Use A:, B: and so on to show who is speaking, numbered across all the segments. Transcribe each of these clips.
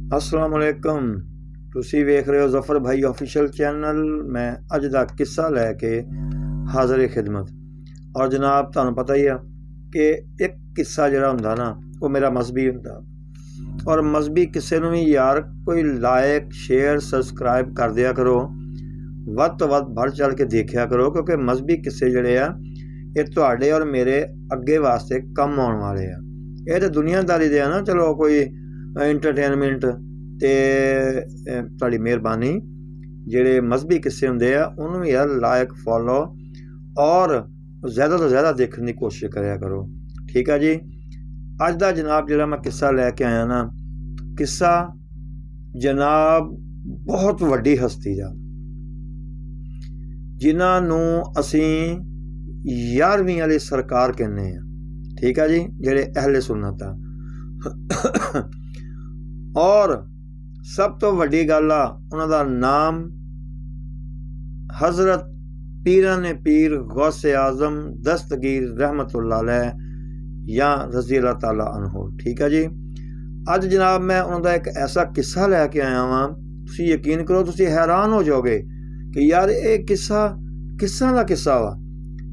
A: अस्सलाम वालेकुम। तुसी वेख रहे हो जफर भाई ऑफिशियल चैनल। मैं अज दा किस्सा लैके हाज़र खिदमत। और जनाब तुहानू पता ही है कि एक किस्सा जिहड़ा हुंदा ना वो मेरा मजहबी हुंदा, और मजहबी किस्से नूं भी यार कोई लाइक शेयर सबसक्राइब कर दिया करो, वध तो वध बढ़ चढ़ के देखिया करो, क्योंकि मजहबी किस्से जिहड़े आ ये तुहाडे और मेरे अगे वास्ते कम आउण वाले आ। ये तो दुनियादारी दे आ ना, चलो कोई इंटरटेनमेंट ते तुहाडी मेहरबानी। जिहड़े मजहबी किस्से हुंदे आ उन्होंने भी यार लाइक फॉलो और ज़्यादा तो ज़्यादा देखने की कोशिश करिया करो, ठीक है जी। अज दा जनाब जिहड़ा मैं किस्सा लैके आया ना, किस्सा जनाब बहुत वड्डी हस्ती दा, जिन्हां नूं असीं 11वीं वाली सरकार कहने आ, ठीक है जी, जिहड़े अहले सुन्नत आ। और सब तो वड्डी गल आ उन्हां दा नाम हज़रत पीराने पीर गौसे आज़म दस्तगीर रहमतुल्लाह अलैह या रज़ी अल्लाह ताला अन्हु, ठीक है जी। अज जनाब मैं उन्होंने एक ऐसा किस्सा लैके आया वां, तुसीं यकीन करो तुसीं हैरान हो जाओगे कि यार ये किस्सा दा किस्सा वा,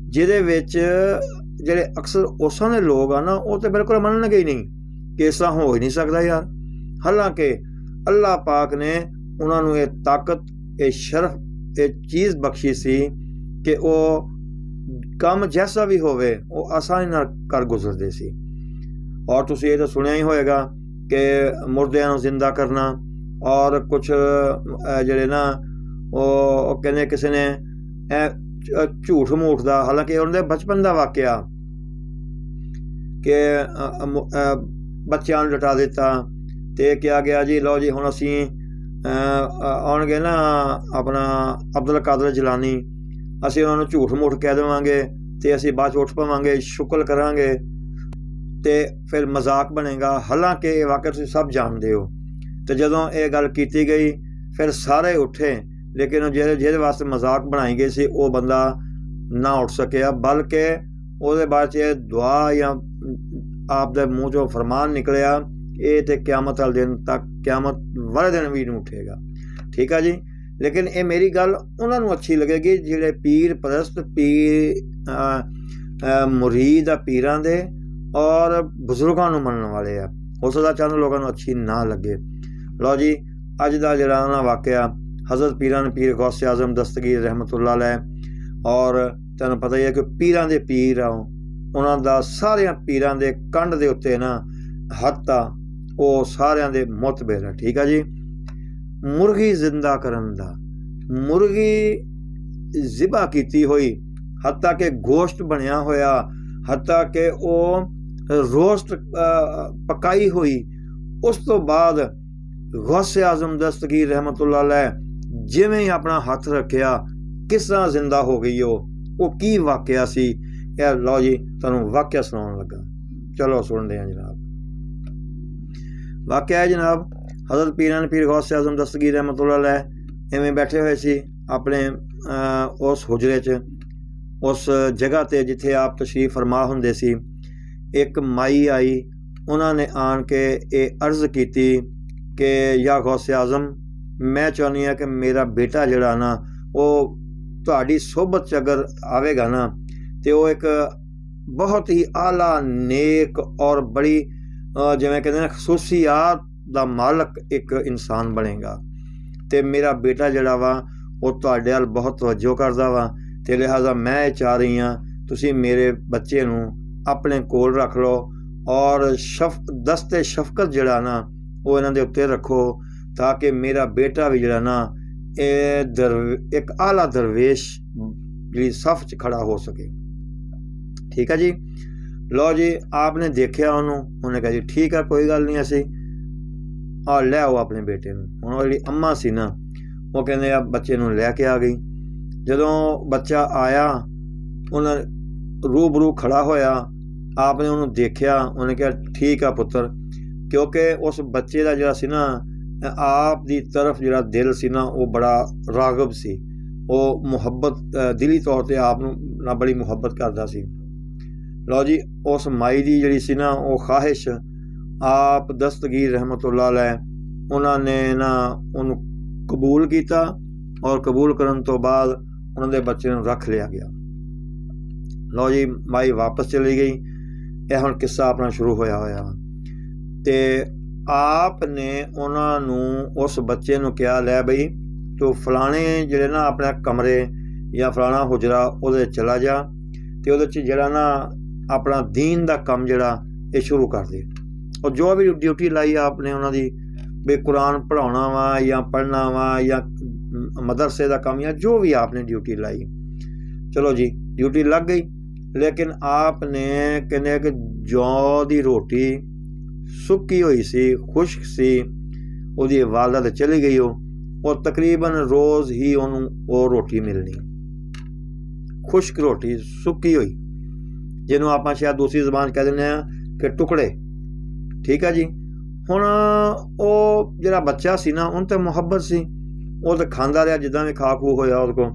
A: जिहदे विच जिहड़े अक्सर उसां दे लोग आ ना वो तो बिल्कुल मनणगे ही नहीं कि इसा हो ही नहीं सकता यार। हालांकि अल्लाह पाक ने उन्होंने ये ताकत, ये शरफ, ये चीज़ बख्शी सी कि वो काम जैसा भी होवे वो आसानी नाल कर गुजरदे सी। और तुसीं ये तो सुनिया ही होएगा कि मुर्दियां नूं जिंदा करना, और कुछ जिहड़े ना वो कहने किसी ने झूठ मूठ दा, हालांकि उन्होंने बचपन का वाकया कि बच्चों नूं लटा दिता ते क्या गया जी, लो जी हुण असीं आउणगे ना अपना अब्दुल कादर जिलानी, असीं उन्हां नूं झूठ मूठ कह देवांगे ते असीं बाद च उठ पवांगे, शुक्र करांगे ते फिर मजाक बनेगा। हालांकि ये वाकया तुसीं सब जानते हो। तो जदों ये गल कीती गई फिर सारे उठे, लेकिन जिहदे वास्ते मजाक बनाई गई सी वो बंदा ना उठ सकिया, बल्कि उसदे बाद च दुआ या आप दे मूँह चों फरमान निकलिया, ये तो क्यामत वाले दिन तक, क्यामत वाले दिन भी नहीं उठेगा, ठीक है जी। लेकिन ये मेरी गल उन्होंने अच्छी लगेगी जिहड़े पीर परस्त, पीर मुरीद आ पीरां दे और बजुर्गों नूं मनण वाले आ। हो सकदा चंद लोगों नूं अच्छी ना लगे। लो जी अज दा जिहड़ा ना वाकया हज़रत पीरान पीर गौसे आज़म दस्तगीर रहमतुल्लाह अलैह, और तुहानूं पता ही है कि पीरां दे पीर आ, उन्हां दा सारियां पीरां दे कंड दे उत्ते ना हत्थ आ, वो सारियां दे मुतबिर है, ठीक है जी। मुर्गी जिंदा करन दा, मुर्गी ज़िबा कीती हुई, हत्ता के गोश्त बनिया होया, हत्ता के वो रोस्ट पकाई हुई, उस तो बाद गौसे आज़म दस्तगीर रहमतुल्लाह अलैह जिवें ही अपना हथ रखिया किस तरह जिंदा हो गई वो की वाकया सी। यार लो जी तुहानूं वाकया सुनाउण लगा, चलो सुनते हैं जनाब। वाकया है जनाब हज़रत पीरान पीर गौसे आज़म दस्तगीर रहमतुल्लाह अलैह इवें बैठे हुए सी अपने उस हुजरे च, उस जगह ते जिथे आप तशरीफ फरमा हुंदे सी। एक माई आई, उन्होंने आन के ये अर्ज़ की कि या गौसे आज़म, मैं चाहनी हाँ कि मेरा बेटा जिहड़ा ना वो तुहाडी सोहबत च अगर आवेगा ना तो वो एक बहुत ही आला नेक और बड़ी जिवें कहते हैं खसूसियात दा मालक एक इंसान बनेगा। तो मेरा बेटा जिहड़ा वा वो तुहाडे अल बहुत तवज्जो करदा वा, ते लिहाजा मैं चाह रही हाँ तुसीं मेरे बच्चे नूं अपने कोल रख लो, और दस्ते शफकत जिहड़ा ना वो इन्हां दे उत्ते रखो, ताकि मेरा बेटा भी जिहड़ा ना एक आला दरवेश जी सफ च खड़ा हो सके, ठीक है जी। लो जी आपने देखिया उन्होंने कहा जी ठीक है कोई गल नहीं, असी आ लै आओ अपने बेटे नूं। हुण जिहड़ी अम्मा सी ना वो कहंदे आ बच्चे नूं लैके आ गई। जदों बच्चा आया उन्हें रूबरू खड़ा होया, आपने उन्होंने देखिया, उन्हें कहा ठीक है पुत्र, क्योंकि उस बच्चे का जिहड़ा सी ना आप दी तरफ जिहड़ा दिल सी ना वो बड़ा रागब सी, वो मुहब्बत दिली तौर पर आप ना बड़ी मुहब्बत करदा सी। लो जी उस माई दी जिहड़ी सी ना वो ख्वाहिश आप दस्तगीर रहमतुल्लाह अलैह उन्होंने ना उन्होंने कबूल किया और कबूल करने तो बाद उन्होंने बच्चे नूं रख लिया गया। लो जी माई वापस चली गई। यह हुण किस्सा अपना शुरू होया होया ते आपने उन्होंने उस बच्चे नूं कहा लै बई तू फलाने जिहड़े ना अपने कमरे या फलाना हुजरा उहदे चला जा ते उहदे च जिहड़ा ना अपना दीन दा कम जिहड़ा ये शुरू कर दे। और जो भी ड्यूटी लाई आपने उन्होंने भी कुरान पढ़ाना वा या पढ़ना वा या मदरसे का काम या जो भी आपने ड्यूटी लाई, चलो जी ड्यूटी लग गई। लेकिन आपने कहने कि जौ की रोटी सुक्की हुई सी, खुश्क सी, उसकी वालदा ते चली गई हो और तकरीबन रोज़ ही उन्होंने वो रोटी मिलनी, खुश्क रोटी सुक्की हुई, जिन्हों आप शायद दूसरी जबान कह दें कि टुकड़े। ठीक है जी। हुण वो जिहड़ा बच्चा सी ना उन ते मुहब्बत सी, वो तो खांदा रहा जिदा भी खा खू होया उहदे को।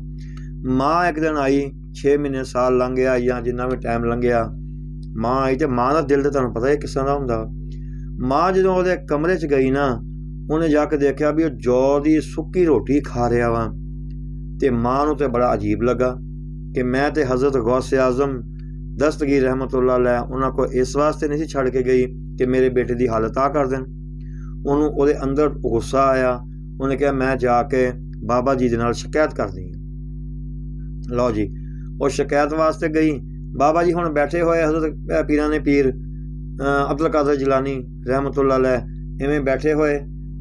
A: माँ एक दिन आई, 6 महीने साल लंघ गया या जिन्ना भी टाइम लंघिया, माँ आई तो माँ का दिल तो तुहानूं पता है किस तरह का हुंदा। माँ जदों उहदे कमरे च गई ना, उन्हें जाके देखा भी जौ की सुक्की रोटी खा रहा वा ते माँ नूं ते बड़ा अजीब लगा कि मैं तो हज़रत गौसे आज़म दस्तगीर रहमतुल्लाह अलैह उन्हां को इस वास्ते नहीं छड़ के गई कि मेरे बेटे की हालत आ कर देन। उन्होंने उहदे अंदर गुस्सा आया, उन्हें कहा मैं जाके बाबा जी दे नाल शिकायत कर दी। लो जी वो शिकायत वास्ते गई। बाबा जी हुण बैठे हुए हज़रत पीराने पीर अब्दुल कादर जिलानी रहमतुल्लाह अलैह इवें बैठे हुए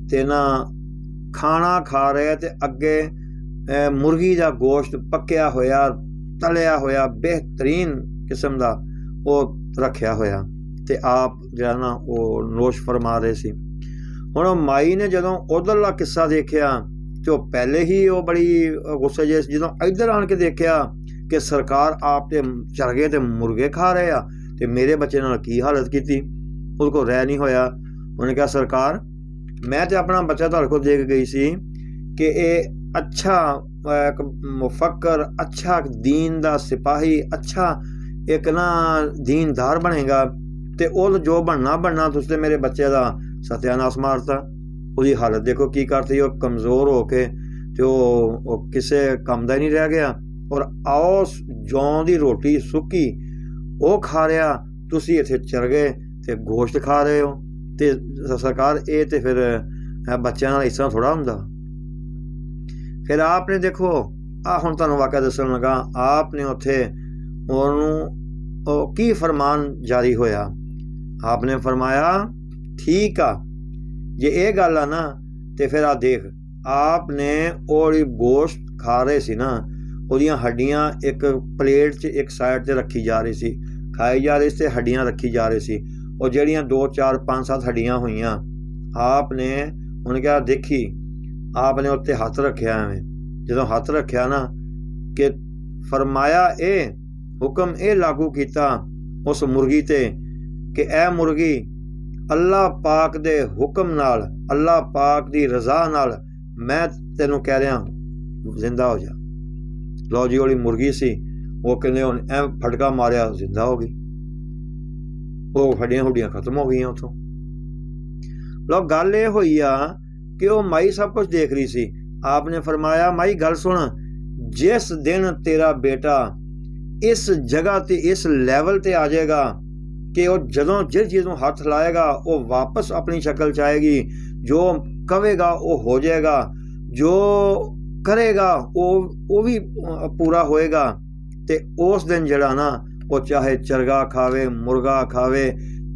A: ते ना खाना खा रहे ते अगे मुर्गी का गोश्त पक्या होया तलिया होया बेहतरीन किस्म का वो रखिया होया ते आप जो ना वो नोश फरमा रहे सी। हुण माई ने जदों उधरला किस्सा देखिया तो पहले ही वो बड़ी गुस्से जे जदों इधर आन के देखिया कि सरकार आप ते चरगे ते मुर्गे खा रहे आ ते मेरे बच्चे नाल की हालत की, उस को रह नहीं होया। उन्हें कहा सरकार मैं तो अपना बच्चा तुहाडे कोल दे के गई सी कि ये अच्छा एक मुफक्कर, अच्छा दीन दा सिपाही, अच्छा एक ना दीनदार बनेगा ते वो जो बनना तुसने मेरे बच्चे का सत्यानाश मारता। उसकी हालत देखो की करती, वो कमज़ोर हो के तो किसी काम का ही नहीं रह गया। और आओ जौ की रोटी सुक्की वो खा रहा, तुसी इत्थे चरगे ते गोश्त खा रहे हो ते सरकार ये तो फिर बच्चों नाल इस तरह थोड़ा हुंदा। फिर आपने देखो हुण तुहानूं वाक़या दस्सण लगा, आपने उत्थे उन्होंने की फरमान जारी होया। आपने फरमाया ठीक आ जे ये गल आ ना तो फिर आ देख, आपने और गोश्त खा रहे सी ना, उहदियां हड्डियां एक प्लेट च एक साइड से रखी जा रही सी, खाई जा रही सी, हड्डियां रखी जा रही सी। और जड़ियाँ 2 4 5 7 हड्डियां हुईयां, आपने उन्हें कहा देखी, आपने उत्ते हथ रखिया। एवें जदों हथ रखिया ना कि फरमाया ए हुक्म ए लागू किया उस मुर्गी ते कि ए मुर्गी अल्लाह पाक दे हुक्म नाल, अल्लाह पाक दी रज़ा नाल मैं तेनों कह रहा जिंदा हो जा। लो जी वाली मुर्गी सी वो कहने ए फटका मारिया जिंदा हो गई, वो हड्डियां हुड्डियां खत्म हो गई उतों। लो गल ये हुई आ कि वो माई सब कुछ देख रही सी। आपने फरमाया माई गल सुन, जिस दिन तेरा बेटा इस जगह ते इस लैवल ते आ जाएगा कि वो जदों जिस चीज़ में हथ लाएगा वो वापस अपनी शक्ल च आएगी, जो कहेगा वो हो जाएगा, जो करेगा वो भी पूरा होएगा। ते उस दिन जड़ा ना वो चाहे चरगा खावे, मुर्गा खावे,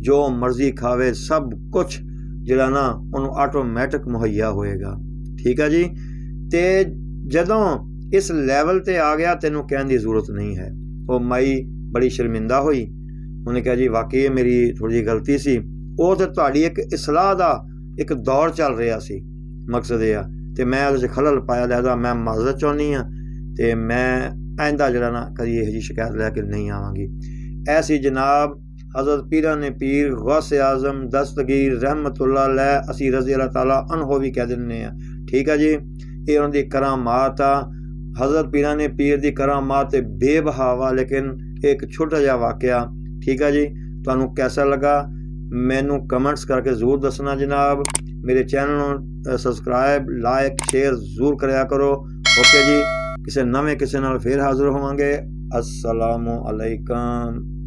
A: जो मर्जी खावे, सब कुछ जड़ा ना उन्होंने ऑटोमैटिक मुहैया होएगा। ठीक है जी। ते जदों इस लैवल ते आ गया तेनों कहने की जरूरत नहीं है। वो माई बड़ी शर्मिंदा हुई, उन्हें कहा जी वाकई मेरी थोड़ी जी गलती सी, वो तो तुहाडी एक इसलाह का एक दौर चल रहा सी, मकसद यह तो मैं उहदे च खलल पाया, लिहाजा मैं माजरत चाहुंदी हाँ तो मैं आइंदा जड़ा ना कभी यह जी शिकायत लैके नहीं आवांगी। ऐसी जनाब हज़रत पीराने पीर गौसे आज़म दस्तगीर रहमतुल्लाह अलैह असी रज़ी अल्लाह ताला अन्हो भी कह दिंदे आ। ठीक है जी। ये उन्हां दी करामात आ, हज़रत पीराने पीर दी करामात बेबहावा, लेकिन एक छोटा जिहा वाकया। ठीक है जी। तुहानूं कैसा लगा मैनू कमेंट्स करके ज़रूर दसना जनाब। ਮੇਰੇ ਚੈਨਲ ਨੂੰ ਸਬਸਕ੍ਰਾਈਬ ਲਾਈਕ ਸ਼ੇਅਰ ਜ਼ਰੂਰ ਕਰਿਆ ਕਰੋ। ਓਕੇ ਜੀ, ਕਿਸੇ ਨਵੇਂ ਕਿਸੇ ਨਾਲ ਫੇਰ ਹਾਜ਼ਰ ਹੋਵਾਂਗੇ। अस्सलामु अलैकुम।